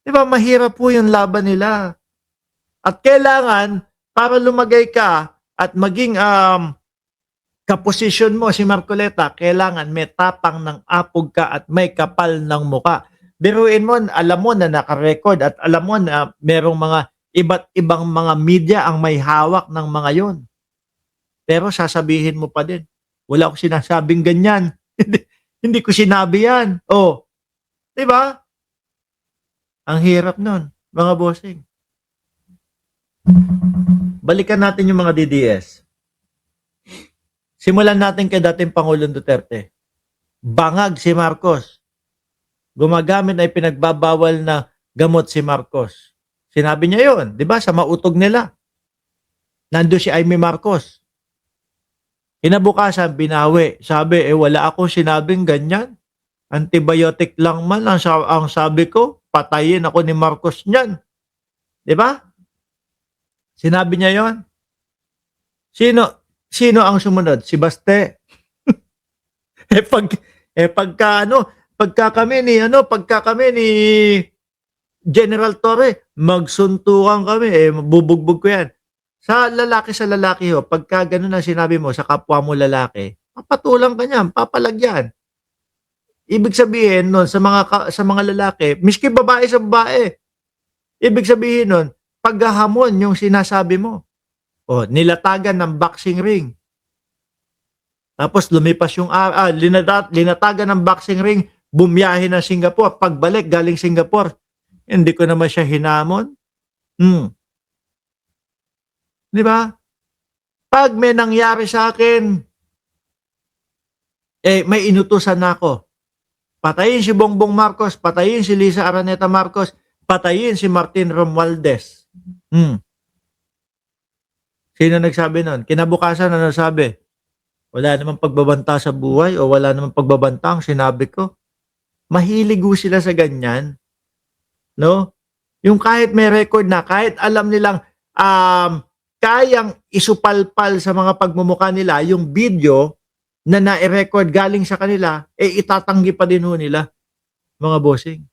'Di ba mahirap po yung laban nila. At kailangan para lumagay ka at maging, kaposisyon mo si Marcoleta, kailangan may tapang ng apog ka at may kapal ng muka. Biruin mo, alam mo na naka-record at alam mo na merong mga iba't ibang mga media ang may hawak ng mga yon. Pero sasabihin mo pa din, "Wala akong sinasabing ganyan." Hindi hindi ko sinabi yan. Oh, 'di ba? Ang hirap nun, mga bossing. Balikan natin yung mga DDS. Simulan natin kay dating Pangulong Duterte. Bangag si Marcos. Gumagamit ay pinagbabawal na gamot si Marcos. Sinabi niya yon, di ba, sa mautog nila. Nando si Amy Marcos. Kinabukasan, binawi. Sabi, wala akong sinabing ganyan. Antibiotic lang man ang sabi ko, patayin ako ni Marcos niyan. Di ba? Sinabi niya yon. Sino ang sumunod? Si Baste. eh pag pagka kami ni General Torre, magsuntukan kami, bubugbog ko yan. Sa lalaki ho, pagka ganun ang sinabi mo sa kapwa mo lalaki, papatulang ka niyan, papalagyan. Ibig sabihin nun sa mga lalaki, miski babae sa babae. Ibig sabihin nun, paghahamon yung sinasabi mo. O, nilatagan ng boxing ring. Tapos lumipas yung linatagan ng boxing ring, bumiyahe ng Singapore. Pagbalik galing Singapore, hindi ko naman siya hinamon. Di ba? Pag may nangyari sa akin, may inutusan na ako. Patayin si Bongbong Marcos, patayin si Lisa Araneta Marcos, patayin si Martin Romualdez. Sino nagsabi nun? Kinabukasan ano sabi? Wala namang pagbabanta sa buhay o wala namang pagbabanta ang sinabi ko. Mahilig sila sa ganyan. No? Yung kahit may record na, kahit alam nilang kayang isupalpal sa mga pagmumukha nila, yung video na na-record galing sa kanila, itatanggi pa din nila, mga bossing.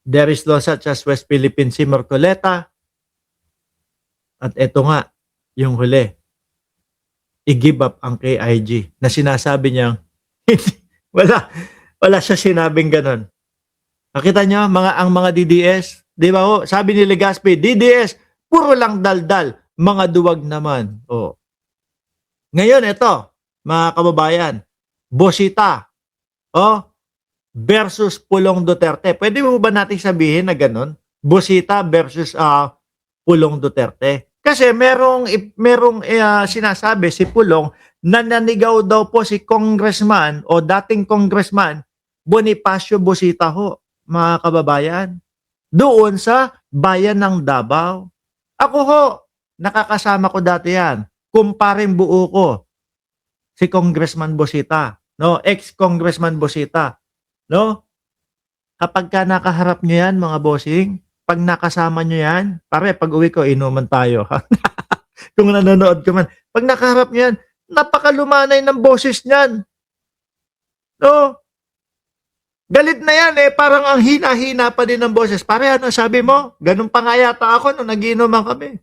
There is law such as West Philippine Sea Marcoleta. At eto nga, yung huli, i-give up ang KIG na sinasabi niyang wala siya sinabing ganon. Nakita niyo ang mga DDS, di ba ho? Sabi ni Legazpi, DDS, puro lang daldal, mga duwag naman. Oh. Ngayon ito, mga kababayan, Bosita, versus Pulong Duterte. Pwede mo ba natin sabihin na ganon? Bosita versus Pulong Duterte. Kasi merong sinasabi si Pulong na nanigaw daw po si congressman o dating congressman Bonifacio Bosita ho, mga kababayan, doon sa bayan ng Davao. Ako ho, nakakasama ko dati yan. Kumparing buo ko si Congressman Bosita, no? Ex-Congressman Bosita, no? Kapag ka nakaharap nyo yan, mga bossing, pag nakasama nyo yan, pare, pag uwi ko, inuman tayo. Kung nanonood ka man. Pag nakaharap nyo yan, napakalumanay ng boses niyan. No? Galit na yan parang ang hina-hina pa din ng boses. Pare, ano sabi mo? Ganun pa nga yata ako nung nagiinuman kami.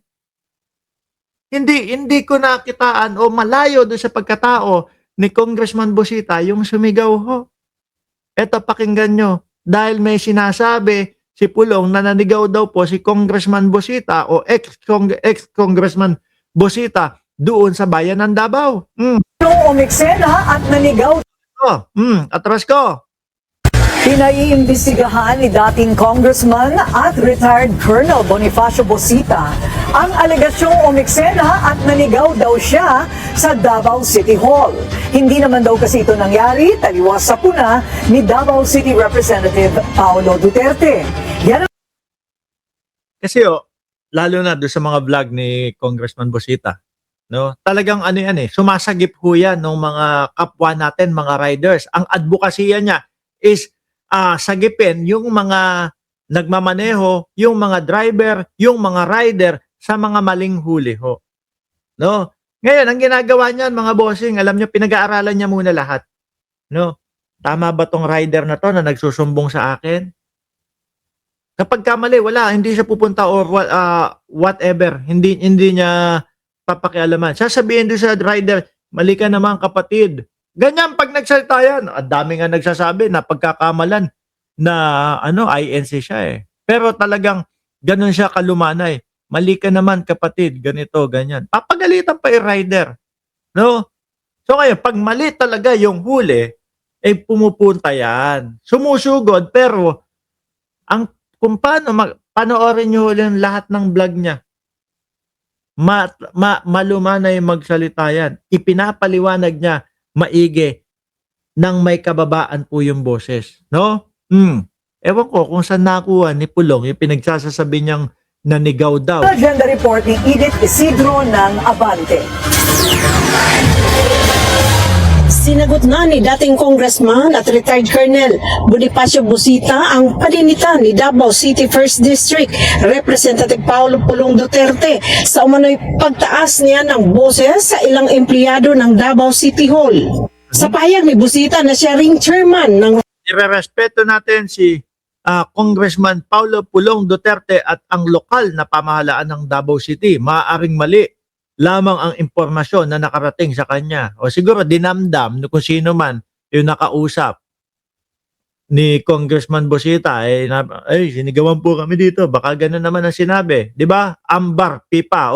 Hindi ko nakitaan o malayo doon sa pagkatao ni Congressman Bosita yung sumigaw ho. Eto, pakinggan nyo. Dahil may sinasabi si Pulong na nanigaw daw po si Congressman Bosita o ex-Congressman Bosita doon sa bayan ng Davao. Umiksena at nanigaw. Atras ko. Pinaiimbestigahan ni dating Congressman at retired Colonel Bonifacio Bosita ang alegasyong umiksena at nanigaw daw siya sa Davao City Hall. Hindi naman daw kasi ito nangyari, taliwas sa puna ni Davao City Representative Paolo Duterte. Yan Kasi lalo na doon sa mga vlog ni Congressman Bosita, no? Talagang sumasagip ho yan ng mga kapwa natin, mga riders. Ang advokasya niya is sagipin yung mga nagmamaneho, yung mga driver, yung mga rider sa mga maling huli ho. No? Ngayon, ang ginagawa niyan, mga bossing, alam niyo, pinag-aaralan niya muna lahat. No? Tama ba tong rider na to na nagsusumbong sa akin? Kapag kamali, wala, hindi siya pupunta or whatever. Hindi niya papakialaman. Sasabihin doon sa rider, mali ka naman kapatid. Ganyan pag nagsalita yan. Ang dami nga nagsasabi na pagkakamalan na INC siya eh. Pero talagang ganun siya kalumanay. Mali ka naman kapatid, ganito, ganyan. Papagalitan pa yung rider. No? So ngayon, pag mali talaga yung huli, eh pumupunta yan. Sumusugod, pero kung panoorin nyo yung lahat ng vlog niya, malumanay magsalita yan. Ipinapaliwanag niya maigi nang may kababaan po yung boses. No? Ewan ko kung saan nakuha ni Pulong yung pinagsasasabi niyang nanigaw daw. Agenda report ni Edith Isidro ng Abante. Sinagot na ni dating congressman at retired colonel Bonifacio Busita ang paninita ni Davao City 1st District Representative Paulo Pulong Duterte sa umano'y pagtaas niya ng boses sa ilang empleyado ng Davao City Hall. Sa pahayag ni Busita na siya ring chairman ng Irerespeto natin si Congressman Paulo Pulong Duterte at ang lokal na pamahalaan ng Davao City. Maaaring mali lamang ang impormasyon na nakarating sa kanya. O siguro dinamdam kung sino man yung nakausap ni Congressman Busita. Sinigawan po kami dito. Baka ganun naman ang sinabi. Di ba? Ambar, pipa,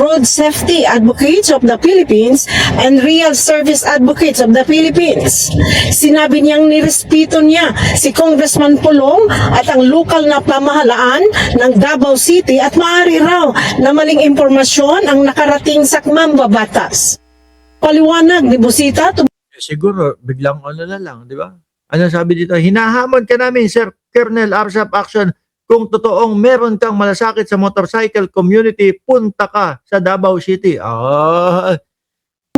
Road Safety Advocates of the Philippines and Real Service Advocates of the Philippines. Sinabi niyang nirespeto niya si Congressman Pulong at ang lokal na pamahalaan ng Davao City at maaari raw na maling impormasyon ang nakarating sa mambabatas. Paliwanag ni Busita. Siguro, biglang na lang, di ba? Ano sabi dito? Hinahamon ka namin, Sir Colonel RSAP Action. Kung totoong meron kang malasakit sa motorcycle community, punta ka sa Davao City.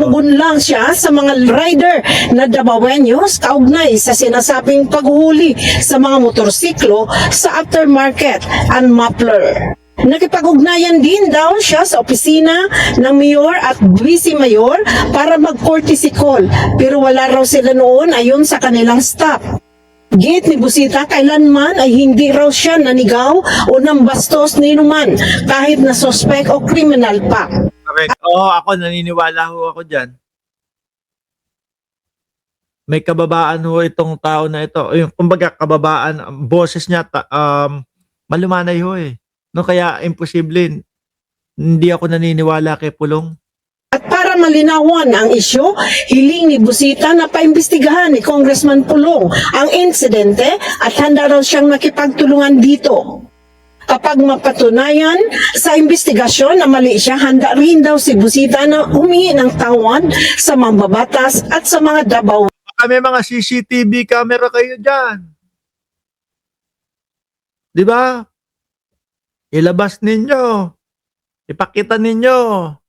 Mugun lang siya sa mga rider na Davaoenos kaugnay sa sinasabing paghuli sa mga motorsiklo sa aftermarket and muffler. Nakipag-ugnayan din daw siya sa opisina ng mayor at vice mayor para mag-courtesy call pero wala raw sila noon ayon sa kanilang staff. Git ni Busita, kailanman ay hindi raw siya nanigaw o nambastos ni numan kahit na suspect o criminal pa. Correct. Ako naniniwala ho ako dyan. May kababaan ho itong tao na ito. Kumbaga kababaan, ang boses niya malumanay ho eh. No, kaya imposible hindi ako naniniwala kay Pulong. At para malinawan ang isyu, hiling ni Busita na paimbestigahan ni Congressman Pulong ang insidente at handa raw siyang makipagtulungan dito. Kapag mapatunayan sa investigasyon na mali siya, handa rin daw si Busita na humingi ng tawad sa mambabatas at sa mga Davao. May mga CCTV camera kayo dyan. Di ba? Ilabas ninyo. Ipakita ninyo.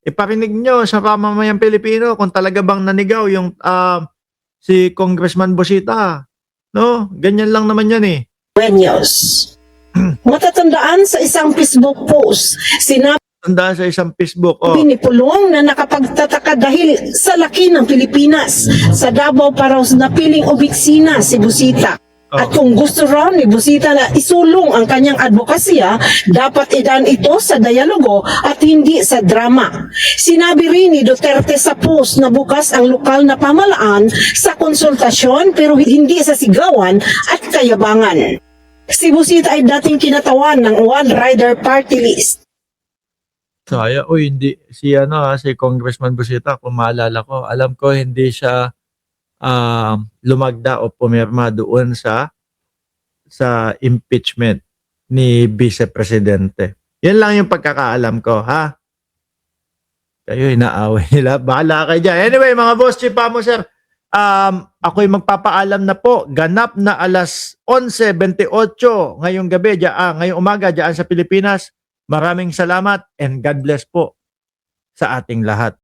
Iparinig nyo sa pamamayang Pilipino kung talaga bang nanigaw yung si Congressman Busita. No? Ganyan lang naman yan eh. News. Matatandaan sa isang Facebook post, sinabi Tandaan sa isang Facebook. ni Pulong na nakapagtataka dahil sa laki ng Pilipinas. Sa Davao pa raw napiling obiksina si Busita. At kung gusto raw ni Busita na isulong ang kanyang advokasya, dapat idaan ito sa dialogo at hindi sa drama. Sinabi rin ni Duterte sa post na bukas ang lokal na pamalaan sa konsultasyon pero hindi sa sigawan at kayabangan. Si Busita ay dating kinatawan ng One Rider Party List. Saya, hindi. Si Congressman Busita, kung maalala ko, alam ko hindi siya lumagda o pumirma doon sa impeachment ni Vice Presidente. Yan lang yung pagkakaalam ko, ha? Kayo inaaway nila. Bahala kayo dyan. Anyway, mga boss, chipa mo, sir. Ako'y magpapaalam na po. Ganap na alas 11:28 ngayong gabi, ngayong umaga dyan sa Pilipinas. Maraming salamat and God bless po sa ating lahat.